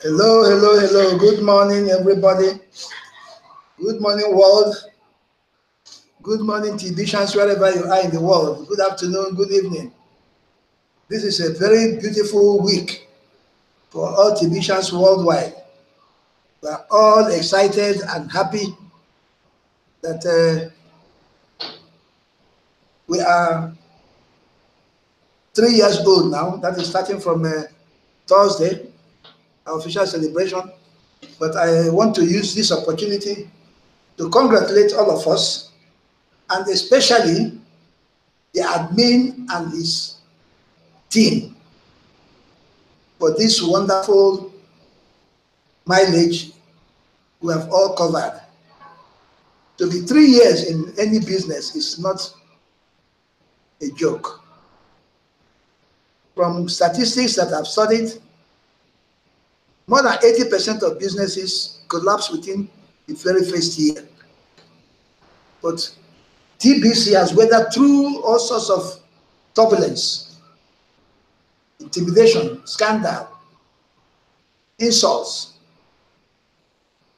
Hello, hello, hello. Good morning, everybody. Good morning, world. Good morning, Tibetians, wherever you are in the world. Good afternoon, good evening. This is a very beautiful week for all Tibetians worldwide. We are all excited and happy that we are 3 years old now. That is starting from Thursday, our official celebration. But I want to use this opportunity to congratulate all of us, and especially the admin and his team for this wonderful mileage we have all covered. To be 3 years in any business is not a joke. From statistics that I've studied, more than 80% of businesses collapse within the very first year. But TBC has weathered through all sorts of turbulence, intimidation, scandal, insults,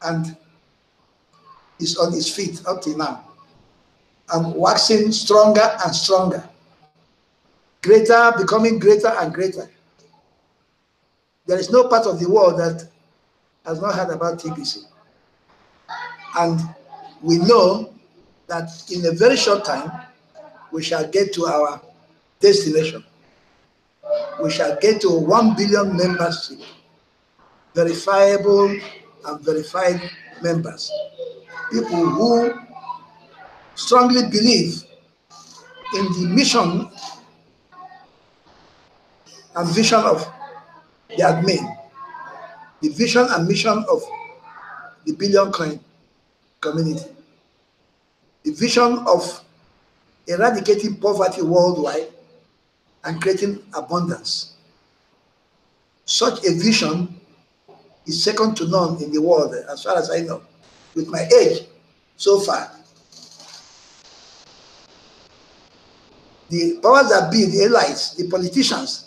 and is on its feet up till now, and waxing stronger and stronger, becoming greater and greater. There is no part of the world that has not heard about TBC. And we know that in a very short time, we shall get to our destination. We shall get to 1 billion membership, verifiable and verified members. People who strongly believe in the mission and vision of the admin, the vision and mission of the billion coin community, the vision of eradicating poverty worldwide and creating abundance. Such a vision is second to none in the world, as far as I know, with my age so far. The powers that be, the elites, the politicians,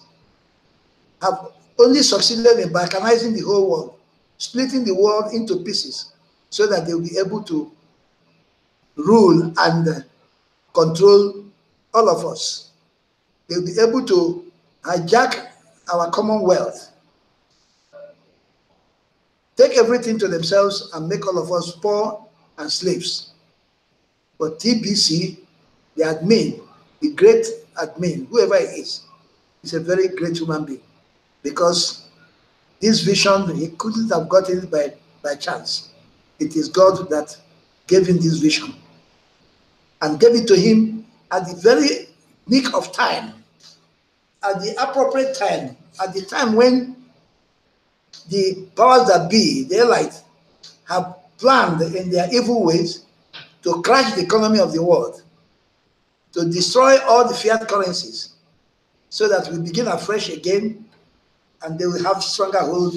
have only succeeded in balkanizing the whole world, splitting the world into pieces so that they will be able to rule and control all of us. They will be able to hijack our commonwealth, take everything to themselves and make all of us poor and slaves. But TBC, the admin, the great admin, whoever he is a very great human being, because this vision, he couldn't have gotten it by chance. It is God that gave him this vision and gave it to him at the very nick of time, at the appropriate time, at the time when the powers that be, the elites, have planned in their evil ways to crash the economy of the world, to destroy all the fiat currencies, so that we begin afresh again and they will have stronger hold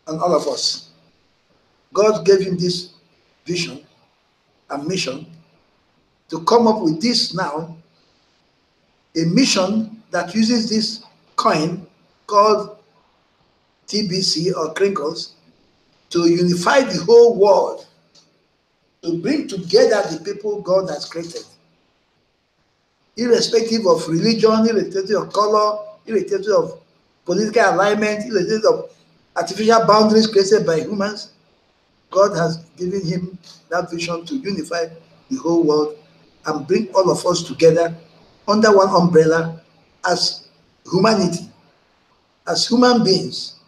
on all of us. God gave him this vision and mission to come up with this now, a mission that uses this coin called TBC or crinkles to unify the whole world, to bring together the people God has created, irrespective of religion, irrespective of color, irrespective of political alignment, irrespective of artificial boundaries created by humans. God has given him that vision to unify the whole world and bring all of us together under one umbrella as humanity, as human beings.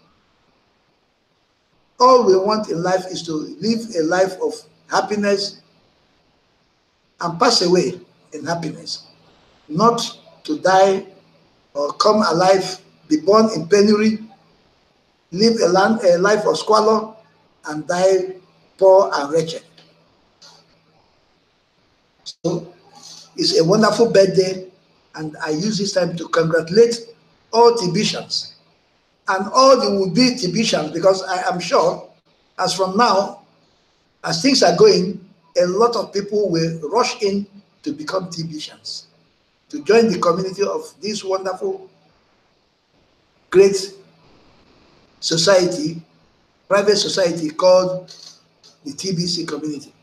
All we want in life is to live a life of happiness and pass away in happiness, not to die or come alive, be born in penury, live a life of squalor, and die poor and wretched. So it's a wonderful birthday, and I use this time to congratulate all Tibetians and all the would-be Tibetians, because I am sure, as from now, as things are going, a lot of people will rush in to become Tibetians. to join the community of this wonderful, great society, private society called the TBC community.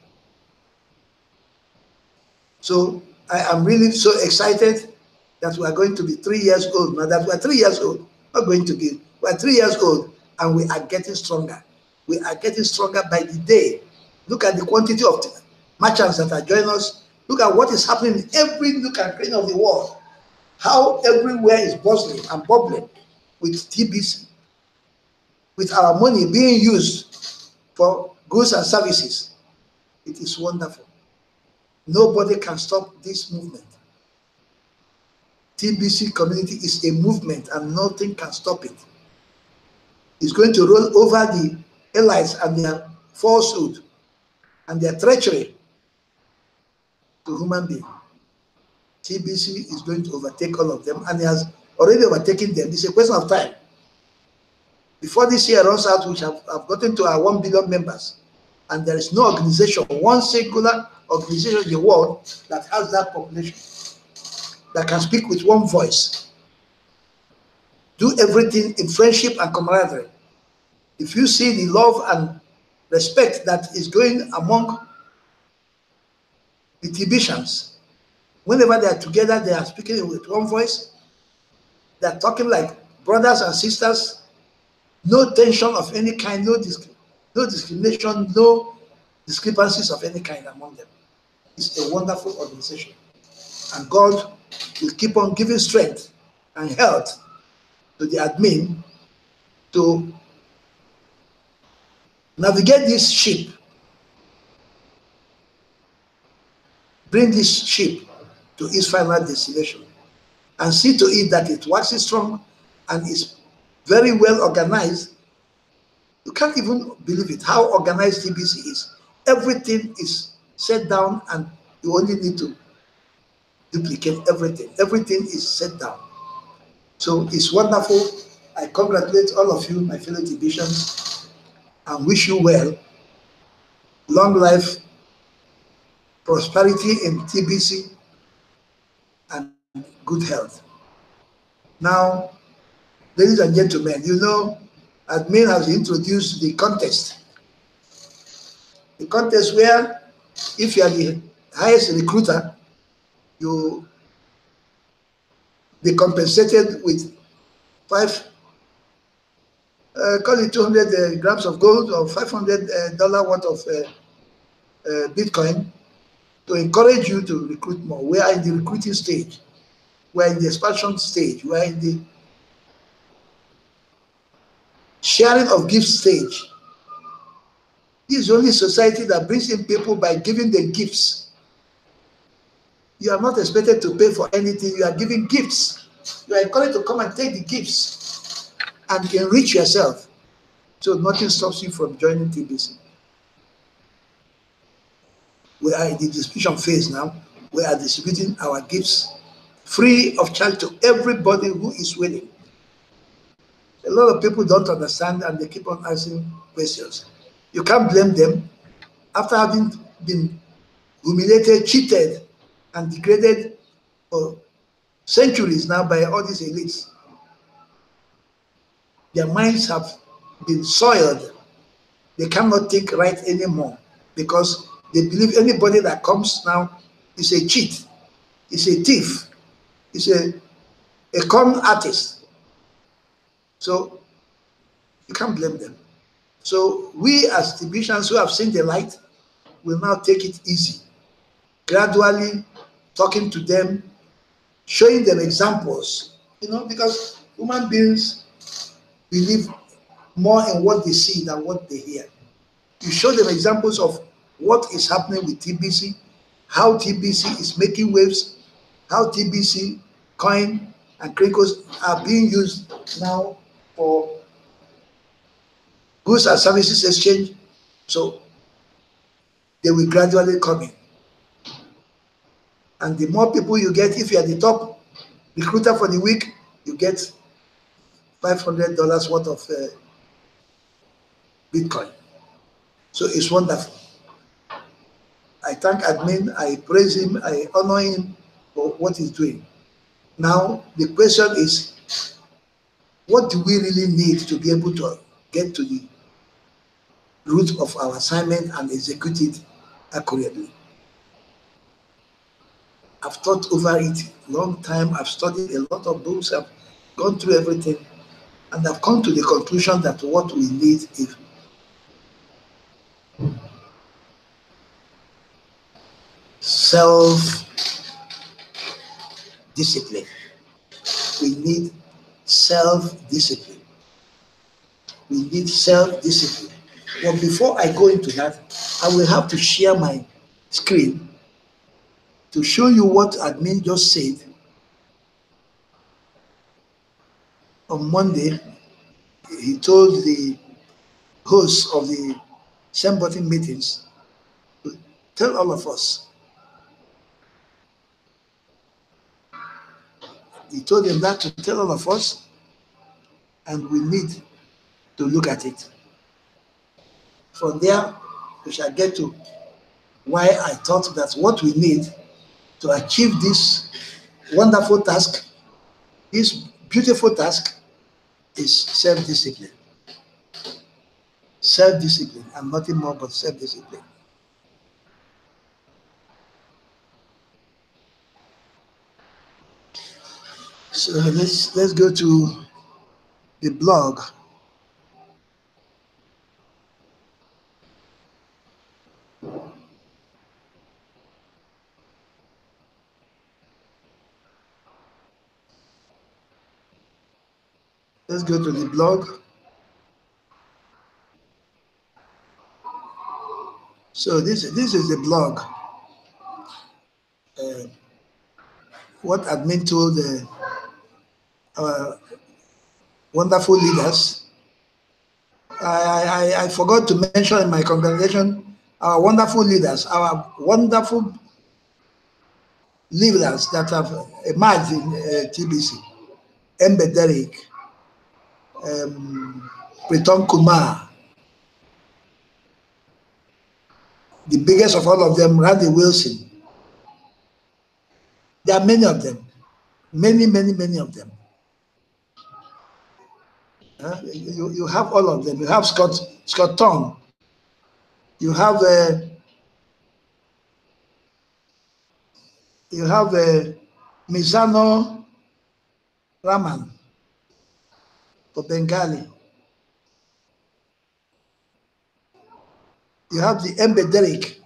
So I am really so excited that we are going to be 3 years old. Now that we are 3 years old, not going to be, we are 3 years old and we are getting stronger. We are getting stronger by the day. Look at the quantity of merchants that are joining us. Look at what is happening in every nook and cranny of the world. How everywhere is bustling and bubbling with TBC, with our money being used for goods and services. It is wonderful. Nobody can stop this movement. TBC community is a movement and nothing can stop it. It's going to roll over the elites and their falsehood and their treachery to human beings. TBC is going to overtake all of them, and it has already overtaken them. It's a question of time. Before this year runs out, we have gotten to our 1 billion members, and there is no organization, one singular organization in the world that has that population, that can speak with one voice, do everything in friendship and camaraderie. If you see the love and respect that is going among the TBCians, whenever they are together, they are speaking with one voice, they are talking like brothers and sisters, no tension of any kind, no discrimination, no discrepancies of any kind among them. It's a wonderful organization. And God will keep on giving strength and health to the admin to navigate this ship, bring this ship to its final destination, and see to it that it waxes strong and is very well organized. You can't even believe it, how organized TBC is. Everything is set down and you only need to duplicate everything. Everything is set down. So it's wonderful. I congratulate all of you, my fellow TBCians, and wish you well, long life, prosperity in TBC, and good health. Now, ladies and gentlemen, you know, admin has introduced the contest. The contest where if you are the highest recruiter, you be compensated with call it 200 grams of gold or $500 worth of Bitcoin to encourage you to recruit more. We are in the recruiting stage. We are in the expansion stage. We are in the sharing of gifts stage. This is the only society that brings in people by giving them gifts. You are not expected to pay for anything. You are giving gifts. You are encouraged to come and take the gifts and enrich yourself. So nothing stops you from joining TBC. We are in the distribution phase now. We are distributing our gifts free of charge to everybody who is willing. A lot of people don't understand and they keep on asking questions. You can't blame them. After having been humiliated, cheated, and degraded for centuries now by all these elites, their minds have been soiled. They cannot think right anymore because they believe anybody that comes now is a cheat, is a thief, is a con artist. So you can't blame them. So we as TBCians who have seen the light will now take it easy, gradually talking to them, showing them examples, you know, because human beings believe more in what they see than what they hear. You show them examples of what is happening with TBC, how TBC is making waves, how TBC coin and crinkles are being used now for goods and services exchange. So they will gradually come in. And the more people you get, if you are the top recruiter for the week, you get $500 worth of Bitcoin. So it's wonderful. I thank admin, I praise him, I honor him for what he's doing. Now, the question is, what do we really need to be able to get to the root of our assignment and execute it accurately? I've thought over it a long time. I've studied a lot of books. I've gone through everything. And I've come to the conclusion that what we need is self-discipline. We need self-discipline. We need self-discipline. But before I go into that, I will have to share my screen to show you what admin just said on Monday. He told the hosts of the same button meetings to tell all of us. He told them that to tell all of us, and we need to look at it. From there, we shall get to why I thought that what we need to achieve this wonderful task, this beautiful task, is self-discipline. Self-discipline, and nothing more but self-discipline. So let's go to the blog. Let's go to the blog. So this is the blog. What admin told our wonderful leaders. I forgot to mention in my congregation our wonderful leaders, our wonderful leaders that have emerged in TBC. Embe Derek, Priton Kumar, the biggest of all of them, Randy Wilson. There are many of them, many of them. You have all of them. You have Scott Tong. You have Mizano Raman for Bengali. You have the Embe Derek,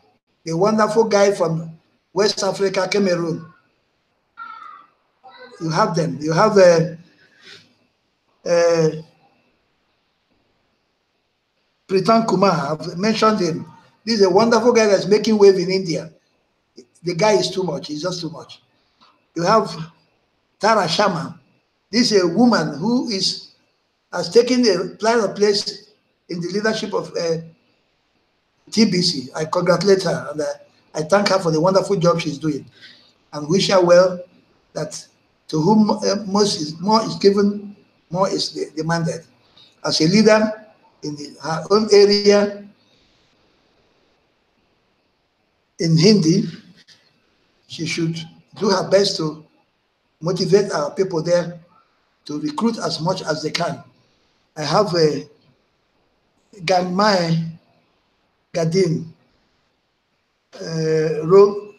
the wonderful guy from West Africa, Cameroon. You have them. You have Pritan Kumar. I've mentioned him. This is a wonderful guy that's making wave in India. The guy is too much. He's just too much. You have Tara Sharma. This is a woman who has taken a place in the leadership of TBC. I congratulate her, and I thank her for the wonderful job she's doing, and wish her well. That to whom more is given, more is demanded. As a leader in her own area in Hindi, she should do her best to motivate our people there to recruit as much as they can. I have a Ganmai Gadin Ro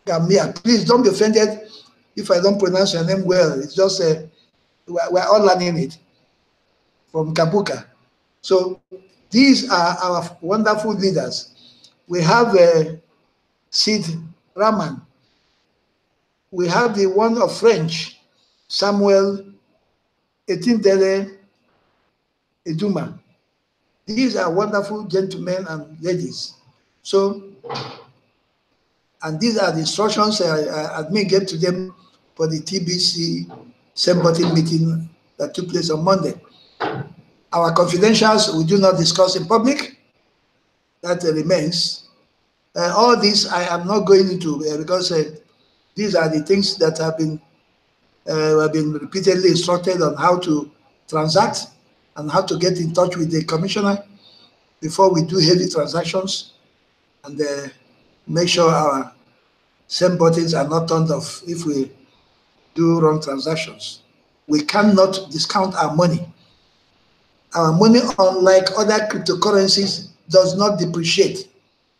Gamia. Please don't be offended if I don't pronounce your name well. It's just we're all learning it from Kabuka. So these are our wonderful leaders. We have Sid Raman. We have the one of French, Samuel Etindele Eduma. These are wonderful gentlemen and ladies. So, and these are the instructions admin gave to them for the TBC same button meeting that took place on Monday. Our confidentials we do not discuss in public. That remains. All this I am not going into because these are the things that have been repeatedly instructed on how to transact and how to get in touch with the commissioner before we do heavy transactions, and make sure our same buttons are not turned off if we do wrong transactions. We cannot discount our money. Our money, unlike other cryptocurrencies, does not depreciate.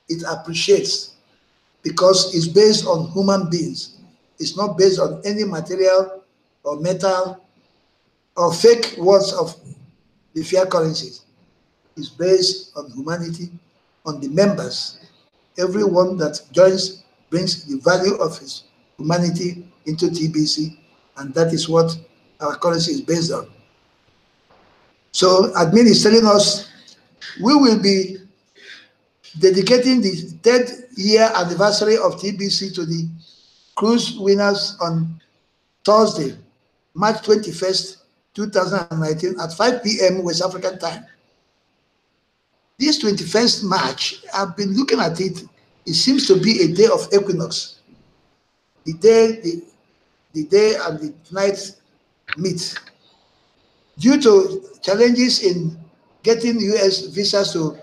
It appreciates because it's based on human beings. It's not based on any material or metal or fake words of the fiat currencies. It's based on humanity, on the members. Everyone that joins brings the value of his humanity into TBC, and that is what our currency is based on. So admin is telling us we will be dedicating the 3rd year anniversary of TBC to the cruise winners on Thursday, March 21st, 2019 at 5 p.m. West African time. This 21st March, I've been looking at it, it seems to be a day of equinox. The day and the night meet. Due to challenges in getting US visas to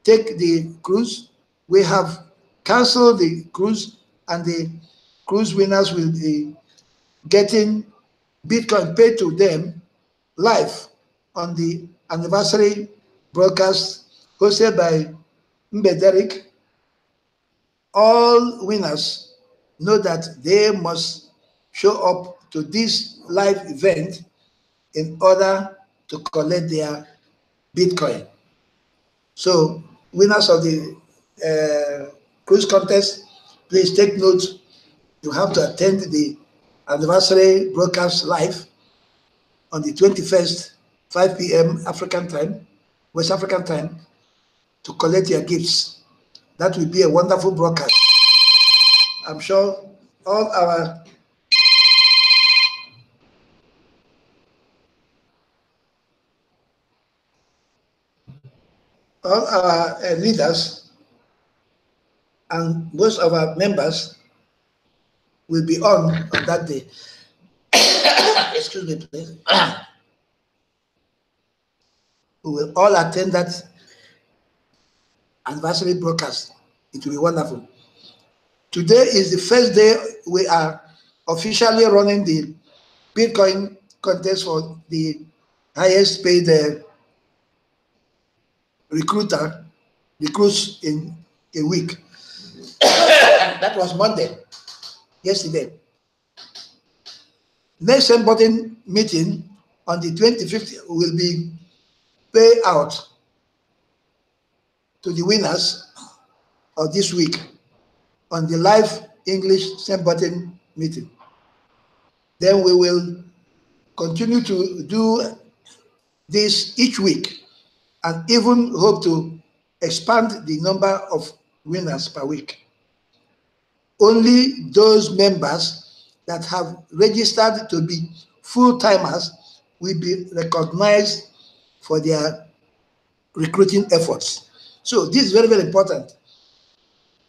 take the cruise, we have canceled the cruise, and the cruise winners will be getting Bitcoin paid to them live on the anniversary broadcast hosted by Mbe Derek. All winners know that they must show up to this live event in order to collect their Bitcoin. So winners of the cruise contest, please take note. You have to attend the anniversary broadcast live on the 21st, 5 p.m. African time, West African time, to collect your gifts. That will be a wonderful broadcast. I'm sure all our leaders and most of our members will be on that day. Excuse me, please. We will all attend that anniversary broadcast. It will be wonderful. Today is the first day we are officially running the Bitcoin contest for the highest paid recruits in a week. That was Monday, yesterday. Next important meeting on the 25th will be pay out to the winners of this week on the live English same button meeting. Then we will continue to do this each week and even hope to expand the number of winners per week. Only those members that have registered to be full-timers will be recognized for their recruiting efforts. So this is very, very important.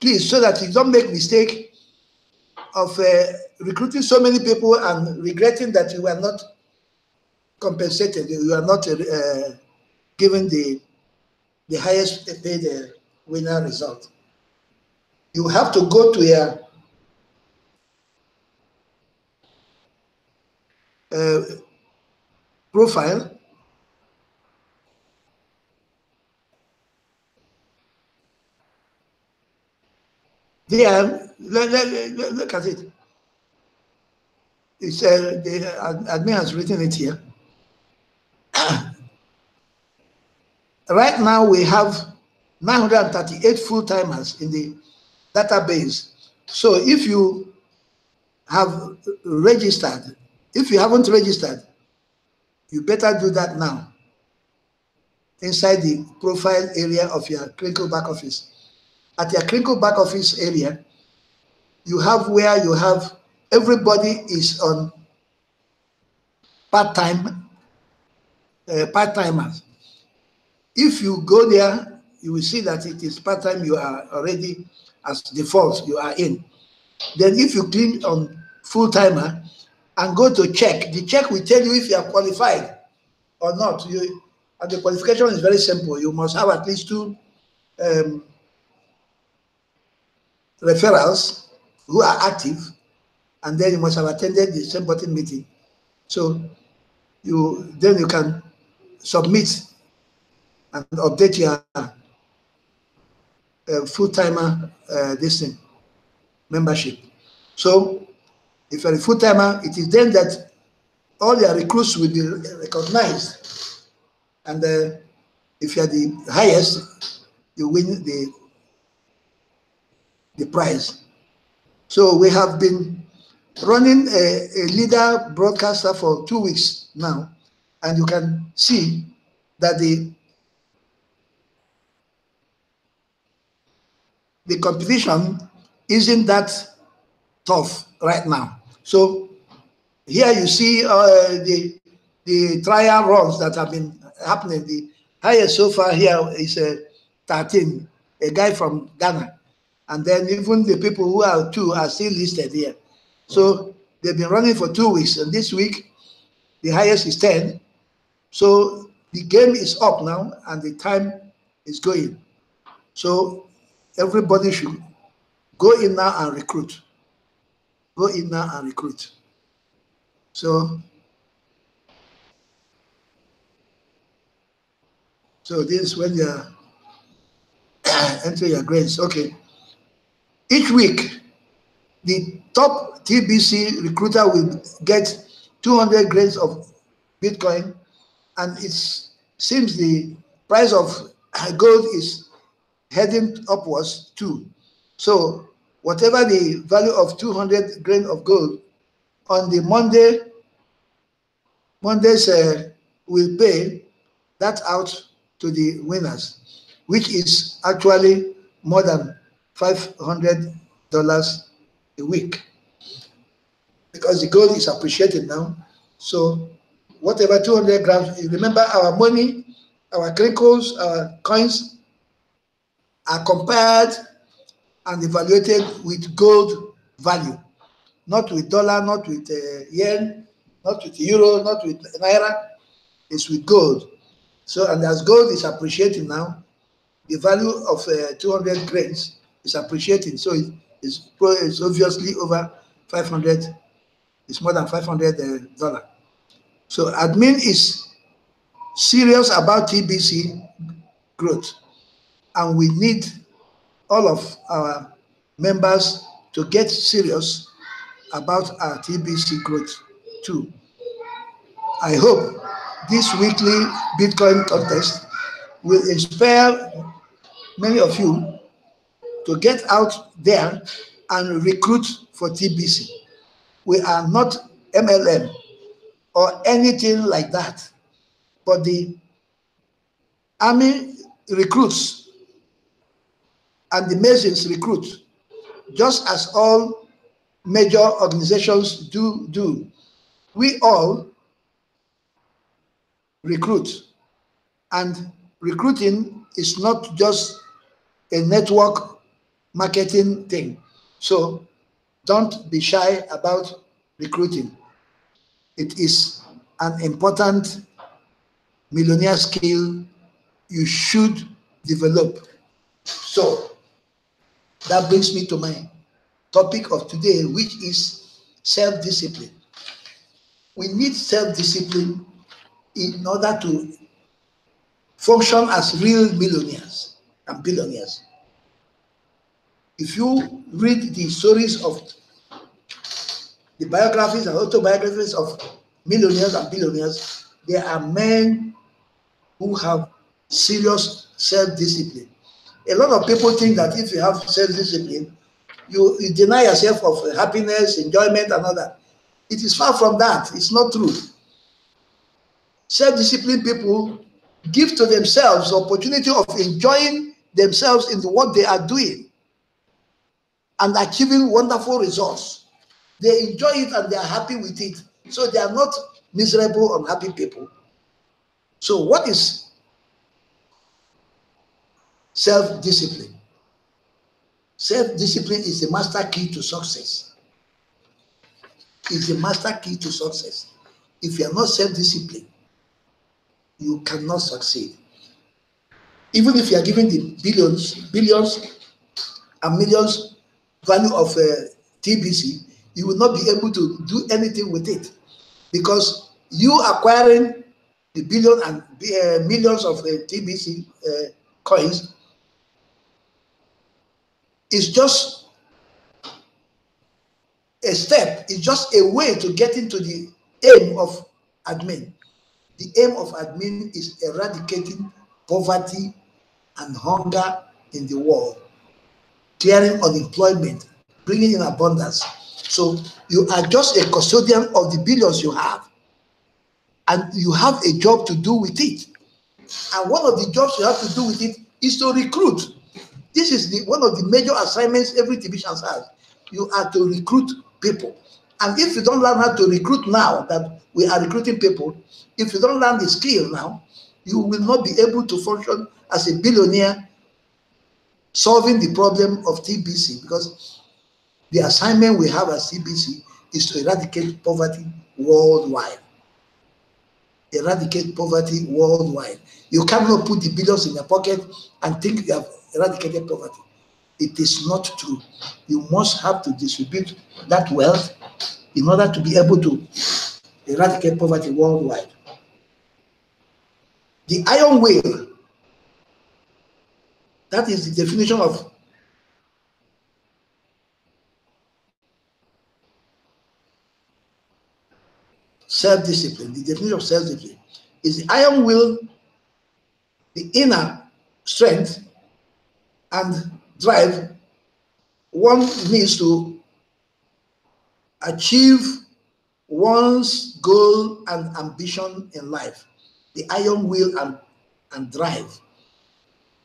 Please, so that you don't make mistake of recruiting so many people and regretting that you are not compensated, you are not given the highest paid winner result. You have to go to your profile. There, look at it. It's the admin has written it here. Right now we have 938 full-timers in the database. So if you have registered, if you haven't registered, you better do that now inside the profile area of your clinical back office. At your clinical back office area, you have where you have everybody is on part-timers. If you go there, you will see that it is part-time. You are already as default, you are in. Then if you click on full-timer and go to check, the check will tell you if you are qualified or not. And the qualification is very simple. You must have at least 2 referrals who are active, and then you must have attended the same button meeting. So then you can submit and update your full-timer this thing, membership. So if you're a full-timer, it is then that all your recruits will be recognized. And if you're the highest, you win the prize. So we have been running a leader broadcaster for 2 weeks now, and you can see that the competition isn't that tough right now. So here you see the trial runs that have been happening. The highest so far here is 13, a guy from Ghana. And then even the people who are 2 are still listed here. So they've been running for 2 weeks, and this week the highest is 10. So the game is up now and the time is going. So everybody should go in now and recruit. Go in now and recruit. So this is when you enter your grades. Okay. Each week, the top TBC recruiter will get 200 grades of Bitcoin, and it seems the price of gold is heading upwards too. So whatever the value of 200 grains of gold on the Mondays will pay that out to the winners, which is actually more than $500 a week, because the gold is appreciated now. So whatever 200 grams, remember our money, our crinkles, our coins are compared and evaluated with gold value, not with dollar, not with yen, not with euro, not with naira. It's with gold. So, and as gold is appreciating now, the value of 200 grains is appreciating. So it's obviously over 500. It's more than $500. So admin is serious about TBC growth, and we need all of our members to get serious about our TBC growth too. I hope this weekly Bitcoin contest will inspire many of you to get out there and recruit for TBC. We are not MLM or anything like that, but the Army recruits and the Masons recruit, just as all major organizations do. We all recruit, and recruiting is not just a network marketing thing. So don't be shy about recruiting. It is an important millionaire skill you should develop. So that brings me to my topic of today, which is self-discipline. We need self-discipline in order to function as real millionaires and billionaires. If you read the stories of the biographies and autobiographies of millionaires and billionaires, there are men who have serious self-discipline. A lot of people think that if you have self-discipline, you deny yourself of happiness, enjoyment, and all that. It is far from that. It's not true. Self-disciplined people give to themselves the opportunity of enjoying themselves in what they are doing and achieving wonderful results. They enjoy it and they are happy with it. So they are not miserable, unhappy people. So what is self-discipline? Self-discipline is the master key to success. It's the master key to success. If you are not self-disciplined, you cannot succeed. Even if you are given the billions and millions value of TBC, you will not be able to do anything with it, because you acquiring the billion and millions of TBC coins is just a step, it's just a way to get into the aim of admin. The aim of admin is eradicating poverty and hunger in the world, clearing unemployment, bringing in abundance. So you are just a custodian of the billions you have, and you have a job to do with it. And one of the jobs you have to do with it is to recruit. This is one of the major assignments every division has. You are to recruit people. And if you don't learn how to recruit now that we are recruiting people, if you don't learn the skill now, you will not be able to function as a billionaire solving the problem of TBC, because the assignment we have as TBC is to eradicate poverty worldwide. Eradicate poverty worldwide. You cannot put the billions in your pocket and think you have eradicated poverty. It is not true. You must have to distribute that wealth in order to be able to eradicate poverty worldwide. The iron will, that is the definition of self-discipline. The definition of self-discipline is the iron will, the inner strength and drive one needs to achieve one's goal and ambition in life. The iron will and drive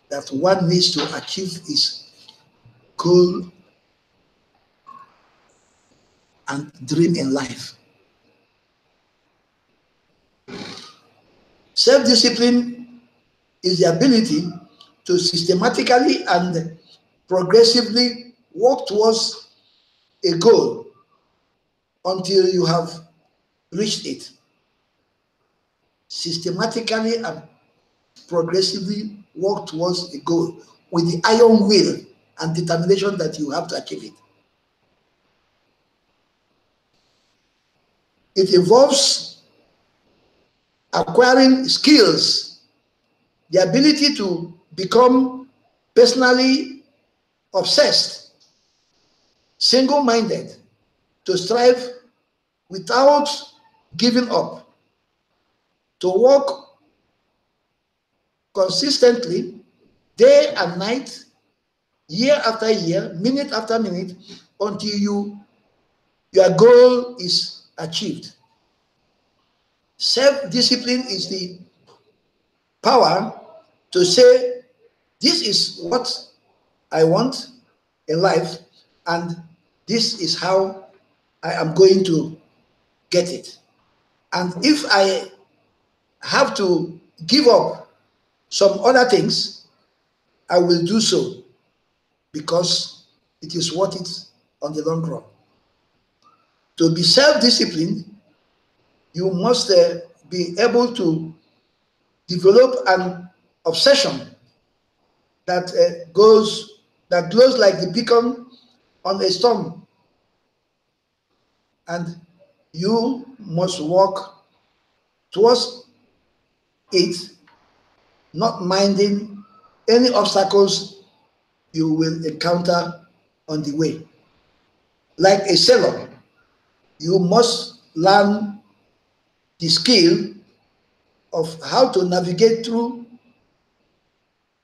that one needs to achieve his goal and dream in life. Self-discipline is the ability to systematically and progressively work towards a goal until you have reached it. Systematically and progressively work towards a goal with the iron will and determination that you have to achieve it. It involves acquiring skills, the ability to become personally obsessed, single-minded, to strive without giving up, to work consistently, day and night, year after year, minute after minute, until your goal is achieved. Self-discipline is the power to say, this is what I want in life, and this is how I am going to get it. And if I have to give up some other things, I will do so, because it is worth it on the long run. To be self-disciplined, you must be able to develop an obsession that glows like the beacon on a storm, and you must walk towards it, not minding any obstacles you will encounter on the way. Like a sailor, you must learn the skill of how to navigate through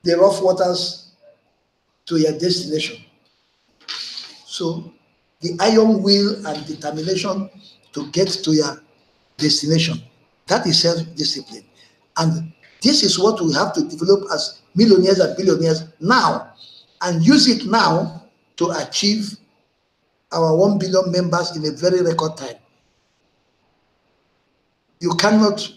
the rough waters to your destination. So the iron will and determination to get to your destination, that is self-discipline. And this is what we have to develop as millionaires and billionaires now, and use it now to achieve our 1 billion members in a very record time. You cannot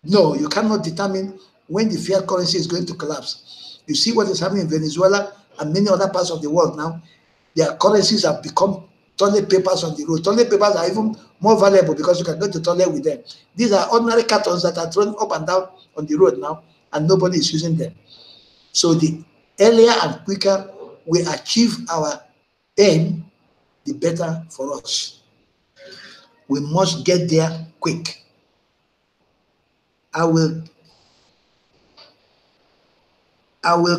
determine when the fiat currency is going to collapse. You see what is happening in Venezuela and many other parts of the world now. Their currencies have become toilet papers on the road. Toilet papers are even more valuable because you can go to toilet with them. These are ordinary cartons that are thrown up and down on the road now, and nobody is using them. So the earlier and quicker we achieve our aim, the better for us. We must get there quick. I will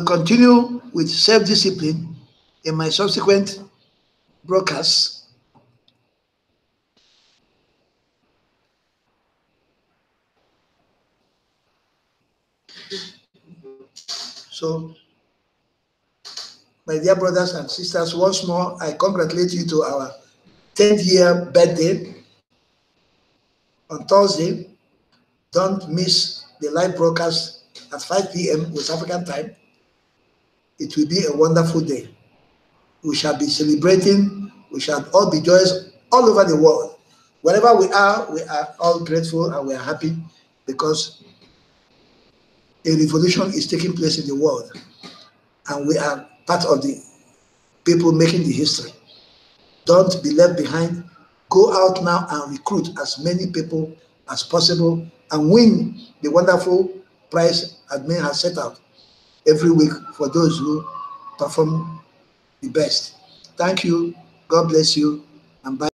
continue with self-discipline in my subsequent broadcasts. So, my dear brothers and sisters, once more, I congratulate you to our 10th year birthday on Thursday. Don't miss the live broadcast at 5 p.m. West African time. It will be a wonderful day. We shall be celebrating. We shall all be joyous all over the world. Wherever we are all grateful and we are happy because a revolution is taking place in the world. And we are part of the people making the history. Don't be left behind. Go out now and recruit as many people as possible and win the wonderful prize admin has set out every week for those who perform the best. Thank you. God bless you. And bye.